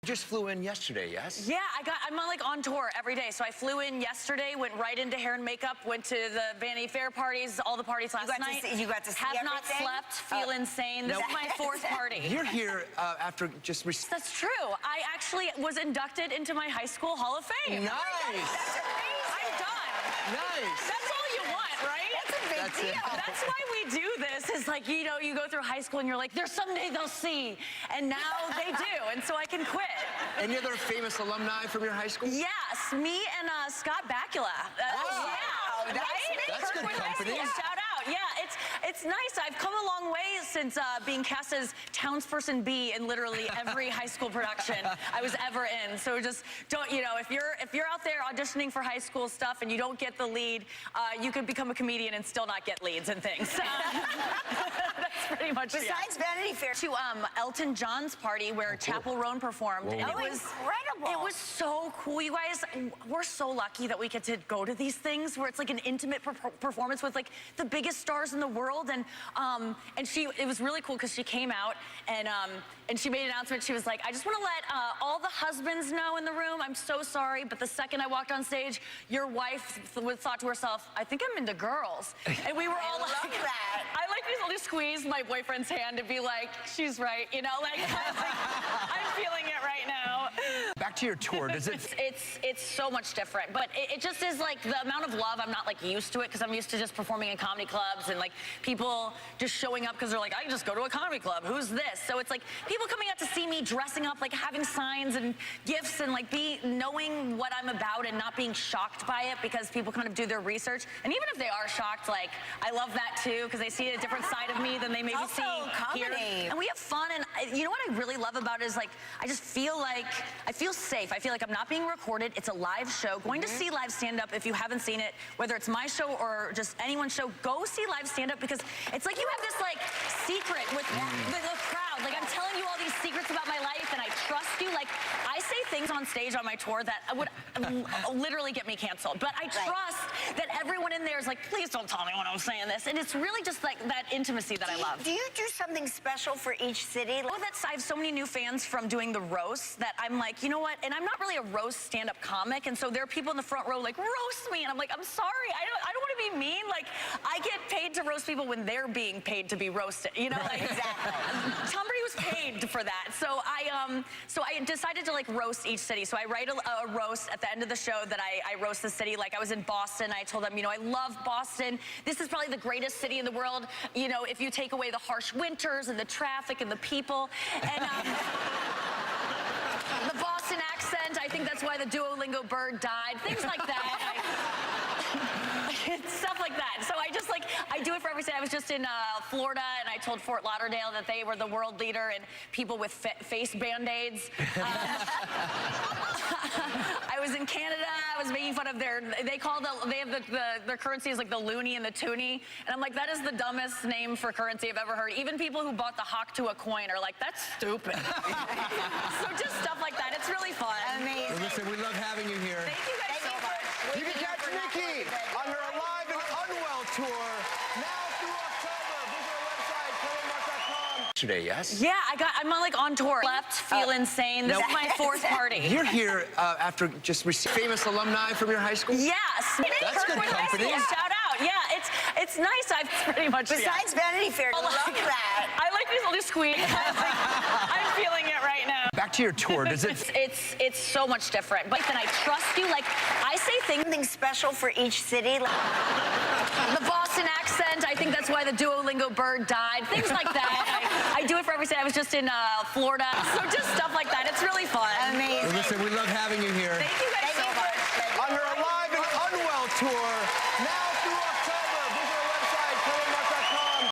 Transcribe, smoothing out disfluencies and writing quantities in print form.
Just flew in yesterday, yes? Yeah, I'm on tour every day. So I flew in yesterday, went right into hair and makeup, went to the Vanity Fair parties, all the parties last night. You got to see Have everything? not slept, feel insane. This is my fourth party. You're here after just... That's true. I actually was inducted into my high school Hall of Fame. Nice. That's amazing. I'm done. Nice. That's all you want, right? That's a big deal. That's why we do this, is like, you know, you go through high school and you're like, there's someday they'll see. And now they do, and so I can quit. Any other famous alumni from your high school? Yes, me and Scott Bakula. Wow. Yeah, That's good company. Shout out. Yeah, it's nice. I've come a long way since being cast as townsperson B in literally every high school production I was ever in. So just don't, you know, if you're out there auditioning for high school stuff and you don't get the lead, you could become a comedian and still not get leads and things. That's pretty much it. Besides Vanity Fair. To Elton John's party where Chapel Roan performed. Whoa. And Oh, incredible. It was so cool, you guys. We're so lucky that we get to go to these things where it's like an intimate performance with like the biggest stars in the world. And it was really cool because she came out and she made an announcement. She was like, I just want to let all the husbands know in the room, I'm so sorry, but the second I walked on stage, your wife thought to herself, I think I'm into girls. And we were all like, I like to squeeze my boyfriend's hand and be like, she's right, you know, like, I'm feeling it right now. Back to your tour, does it... It's so much different, but it just is like the amount of love, I'm not like used to it because I'm used to just performing in comedy clubs and like people just showing up because they're like, I can just go to a comedy club, who's this? So it's like people coming out to see me dressing up, like having signs and gifts and like knowing what I'm about and not being shocked by it because people kind of do their research. And even if they are shocked, like I love that too because they see a different side of me than they maybe see here. And we have fun, and you know what I really love about it is like I just feel like I feel safe. I feel like I'm not being recorded. It's a live show. Going to see live stand-up, if you haven't seen it, whether it's my show or just anyone's show, go see live stand-up because it's like you have this like secret with the crowd. Like I'm telling you all these secrets about my life and I trust you. Like I say things on stage on my tour that would literally get me canceled. But I trust that everyone in there is like, please don't tell anyone I'm saying this. And it's really just like that intimacy that I love. Do you do something special for each city? Oh, I have so many new fans from doing the roasts that I'm like, you know what? And I'm not really a roast stand-up comic, and so there are people in the front row like, roast me, and I'm like, I'm sorry, I don't want to be mean. Like, I get paid to roast people when they're being paid to be roasted. You know, like Exactly. Tom Brady was paid for that. So I decided to like roast each city. So I write a roast at the end of the show that I roast the city. Like I was in Boston, I told them, you know, I love Boston. This is probably the greatest city in the world. You know, if you take away the harsh winters and the traffic and the people. And the Boston accent, I think that's why the Duolingo bird died. Things like that. Stuff like that. So I do it for every city. I was just in Florida, and I told Fort Lauderdale that they were the world leader in people with face Band-Aids. I was in Canada. I was making fun of their currency is like the loonie and the toonie. And I'm like, that is the dumbest name for currency I've ever heard. Even people who bought the hock to a coin are like, that's stupid. So just stuff like that. It's really fun. Amazing. Well, listen, we love having you here. Thank you guys so much. You can catch Nikki on her Alive and Unwell tour now through October. Visit our website, KellyMark.com. Yesterday, yes? Yeah, I'm on tour. Slept, feel insane. This is my fourth party. You're here after just famous alumni from your high school? Yes. That's good company. Shout out. Yeah, it's nice. I've pretty much. Besides Vanity Fair, I love that. I like these little squeeze. I'm feeling it right now. Back to your tour, does it... It's so much different. But then I trust you. Like I say things special for each city. The Boston accent, I think that's why the Duolingo bird died. Things like that. I do it for every city. I was just in Florida. So just stuff like that. It's really fun. Amazing. Well, listen, we love having you here. Thank you guys so much. On her Alive and Unwell tour